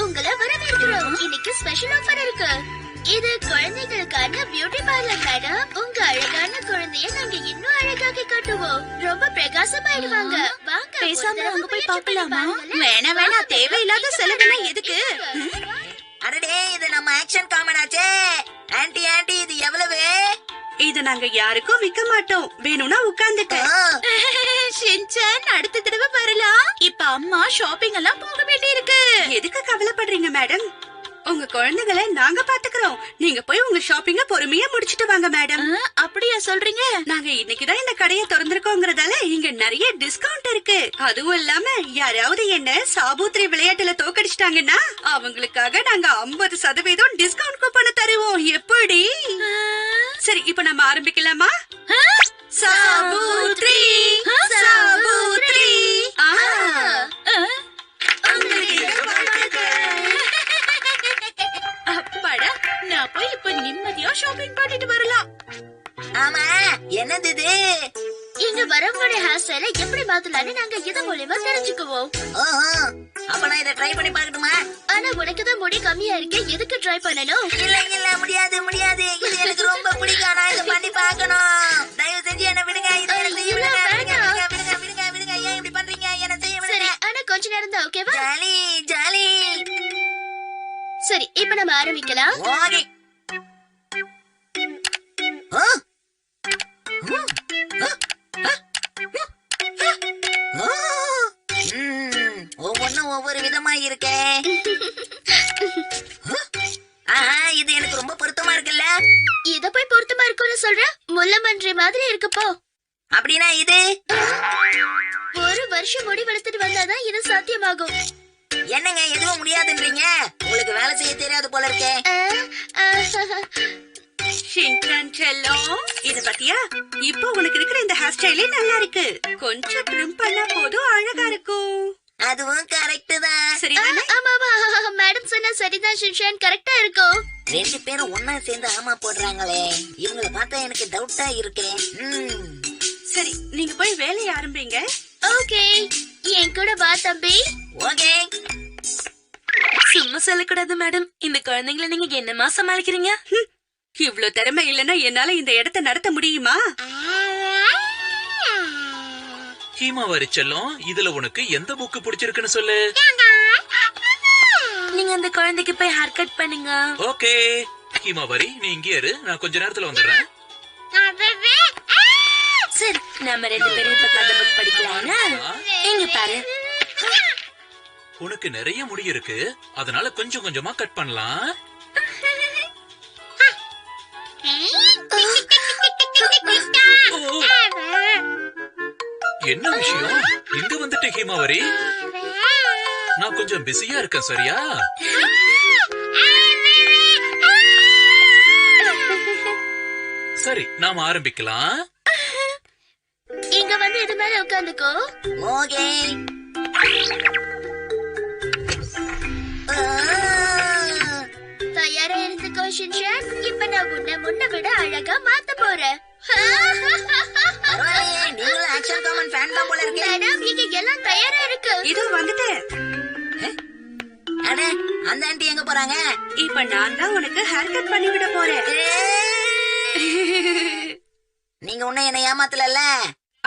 உங்களை வரவேற்கிறோம். இன்னைக்கு ஸ்பெஷல் ஆஃபர் இருக்கு. இது குழந்தைகளுக்கான பியூட்டி பார்லர் மேடம். உங்க அழகான குழந்தைய நாங்க இன்னும் அழகாக்கி காட்டுவோம். ரொம்ப பிரகாசமாயிடுவாங்க. வாங்க பேசாம அங்க போய் பார்க்கலாமா? வேணாம், தேவையில்லாத செலவெல்லாம் எதுக்கு? அடடே, இது நம்ம ஆக்ஷன் காமன் ஆச்சே. ஆன்ட்டி ஆன்ட்டி, இது எவ்வளவு? இத நாங்க யாருக்கும் விக்க மாட்டோம். வேணும்னா உட்கார்ந்துக்க. ஷின்சான், அடுத்த தடவை வரலாம். இப்ப அம்மா ஷாப்பிங் எல்லாம் போக வேண்டியிருக்கு. எதுக்கு கவலைப்படுறீங்க மேடம்? உங்க குழந்தைகளை நாங்க பாத்துக்கிறோம். நீங்க போய் உங்க ஷாப்பிங்க பொறுமையா முடிச்சிட்டு வாங்க மேடம். அப்படியா சொல்றீங்க? நாங்க இன்னைக்குதான் இந்த கடையை திறந்திருக்கோங்கறதால இங்க நிறைய டிஸ்கவுண்ட் இருக்கு. அதுவும் இல்லாம யாராவது என்ன சாபூத்ரி விளையாட்டுல தோக்கடிச்சிட்டாங்கன்னா அவங்களுக்காக நாங்க 50% டிஸ்கவுண்ட் கூப்பன் தருவோம். எப்படி? சரி, இப்ப நம்ம ஆரம்பிக்கலாமா? சாபூத்ரி சாபூத்ரி. அப்பாடா, நான் போய் இப்ப நிம்மதியா ஷாப்பிங் பண்ணிட்டு வரலாம். ஆமா, என்னது இது? இங்க வரவங்களோட ஹேர் ஸ்டைல எப்படி மாத்தலாம்னு நாங்க இது மூலமா தெரிஞ்சுக்குவோம். ஓஹோ, அப்ப நான் இத ட்ரை பண்ணி பார்க்கட்டுமா? ஆனா உனக்கு தான் முடி கம்மியா இருக்கு, எதுக்கு ட்ரை பண்ணணும்? இல்ல முடியாது முடியாது. இது எனக்கு ரொம்ப பிடிக்கும். நான் இத பண்ணி பார்க்கணும். தயவு செஞ்சு என்ன விடுங்க. இத எனக்கு செய்ய விடுங்க. விடுங்க. ஏன் இப்படி பண்றீங்க? என்ன செய்ய விடுங்க. சரி, ஆனா கொஞ்ச நேரம் தான், ஓகேவா? Jolly jolly. சரி, இப்ப நம்ம ஆரம்பிக்கலாம். ஓகே. ஒவ்வொன்னும் ஒவ்வொரு விதமா இருக்கே. இது எனக்கு ரொம்ப பொருத்தமா இருக்குல்ல. இத போய் பொருத்தமா இருக்கும்னு சொல்ற? முள்ளமன்றி மாதிரி இருக்குப்போ. அப்படின்னா இது ஒரு வருஷம் முடி வளர்த்துட்டு வந்தாதான் இது சாத்தியமாகும். என்னங்க எதுவும் முடியாதுன்றீங்க? உங்களுக்கு வேலை செய்ய தெரியாது போல இருக்கே. ஷின்சான் செல்லம், இத பத்தியா? இப்போ உனக்கு இருக்கிற இந்த ஹேர் ஸ்டைலே நல்லா இருக்கு. கொஞ்சம் ட்ரிம் பண்ணா போதும், அழகா இருக்கும். அதுவும் கரெக்ட் தான். சரிதானே? ஆமா, மேடம் சொன்னா சரிதான் ஷின்சான், கரெக்டா இருக்கும். ரெண்டு பேரும் ஒன்னா சேர்ந்து ஆமா போடுறாங்களே. இவங்கள பார்த்தா எனக்கு டவுட்டா இருக்கு. சரி, நீங்க போய் வேலையை ஆரம்பிங்க. ஓகே, என் கூட வா தம்பி. ஓகே. சும்மா சொல்லக்கூடாது மேடம். இந்த குழந்தைங்களை நீங்க என்னமா சமாளிக்கிறீங்க? இவ்ளோ திறமை இல்லன்னா என்னால இந்த இடத்தை நடத்த முடியுமா? ஹீமாவரி செல்லம், இதுல உனக்கு எந்த புக்கு பிடிச்சிருக்குன்னு சொல்லு. நீங்க அந்த குழந்தைக்கு போய் ஹேர் கட் பண்ணுங்க. ஓகே ஹீமாவரி, நீ இங்கே இரு, நான் கொஞ்ச நேரத்துல வந்துடுறேன். சரி, நம்ம ரெண்டு பேரும் இப்ப கதை புக் படிக்கலாம்னா? இங்க பாரு, உனக்கு நிறைய முடி இருக்கு, அதனால கொஞ்சம் கொஞ்சமா கட் பண்ணலாம். என்ன விஷயம்? இங்க வந்துட்டு ஹீமாவரி, நான் கொஞ்சம் பிஸியா இருக்கேன். சரியா? சரி, நாம ஆரம்பிக்கலாம். இங்க வந்து இது மேல உட்காந்துக்கோ. ஓகே. தயாரா இருந்துக்கோ ஷின்சான். இப்ப நான் உன்னை முன்ன விட அழகா மாத்த போறேன். பரவாயில்லையே, நீங்களும் ஆக்ஷன் காமன் ஃபேன் தான் போல இருக்கு. மேடம், இங்க எல்லாம் தயாரா இருக்கு. இதோ வந்துட்டு. அட, அந்த ஆண்டி எங்க போறாங்க? இப்ப நான் தான் உனக்கு ஹேர் கட் பண்ணி விட போறேன். நீங்க உன்ன என்ன ஏமாத்தல?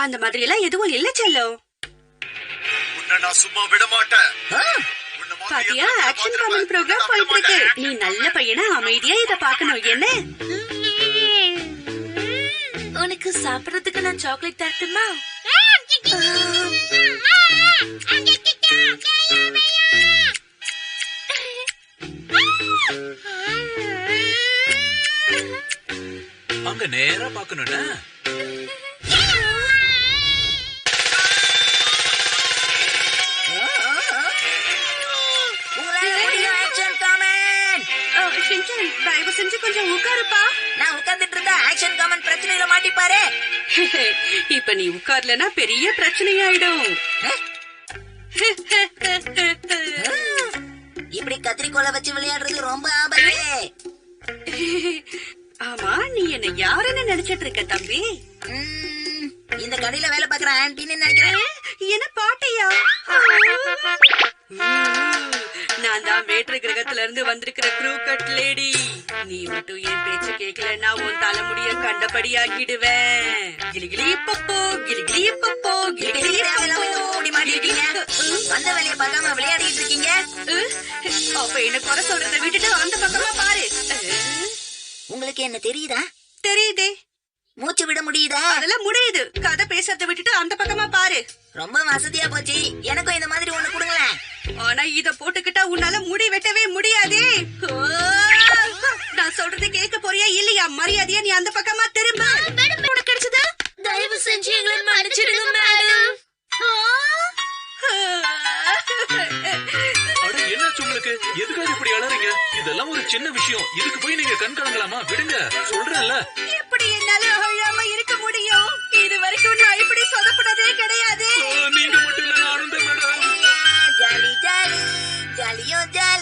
அந்த மாதிரி எல்லாம் எதுவும் இல்ல செல்லம். உன்னை நான் சும்மா விட மாட்டேன். பாத்தியா, ஆக்ஷன் காமன் ப்ரோக்ராம் போயிட்டு இருக்கு. நீ நல்ல பையனா அமைதியா இத பாக்கணும். என்ன? உனக்கு சாப்பிடறதுக்கு நான் சாக்லேட் தரட்டுமா? அங்க நேரா பாக்கணும்னா ஷின்சான், தயவு செஞ்சு கொஞ்சம் உட்காருப்பா. நான் உட்கார்ந்துட்டு இருந்தா ஆக்ஷன் காமன் பிரச்சனையில மாட்டிப்பாரு. இப்ப நீ உட்கார்லனா பெரிய பிரச்சனையாயிடும். இப்படி கத்திரிக்கோலை வச்சு விளையாடுறது ரொம்ப ஆபத்து. ஆமா, நீ என்ன யாருன்னு நினைச்சிட்டு இருக்க தம்பி? இந்த கடையில வேலை பாக்குற ஆன்டின்னு நினைக்கிறேன். என்ன பாட்டியா? நான் தான் வேற்று கிரகத்துல இருந்து வந்திருக்கிற க்ரூக்கட் லேடி. நீ மட்டும் என் பேச்சு கேட்கலன்னா உன் தலைமுடிய கண்டபடியாக்கிடுவேன். கிளிகிளி பப்போ கிளிகிளி பப்போ கிளிகிளி ஓடி மாட்டிருக்கீங்க. வந்த வேலையை பார்க்காம விளையாடிட்டு இருக்கீங்க. அப்ப என்ன குறை சொல்றதை விட்டுட்டு அந்த பக்கமா பாரு. உங்களுக்கு என்ன தெரியுதா? தெரியுதே. மூச்சு விட முடியுதா? அதெல்லாம் முடியுது. கதை பேசுறதை விட்டுட்டு அந்த பக்கமா பாரு. ரொம்ப வசதியா போச்சு. எனக்கும் இந்த மாதிரி ஒண்ணு கொடுங்களேன். ஆனா இத போட்டுக்கிட்டா உன்னால முடி வெட்டவே முடியாதே. நான் சொல்றதை கேட்க போறியா இல்லையா? மரியாதையா நீ அந்த பக்கமா திரும்ப. மேடம் உனக்கு கிடைச்சது. தயவு செஞ்சு எங்களை மன்னிச்சிடுங்க மேடம். அட என்னாச்சு உங்களுக்கு? எதுக்காக இப்படி அலறீங்க? இதெல்லாம் ஒரு சின்ன விஷயம். இதுக்கு போய் நீங்க கண் கலங்கலாமா? விடுங்க, சொல்றேன்ல. எப்படி என்னால அழாம இருக்க முடியும்? இது வரைக்கும் நான் இப்படி சொதப்பனதே கிடையாது. நீங்க மட்டும் இல்ல, நானும் தான் மேடம். ஜாலி ஜாலி ஜாலியோ ஜாலி.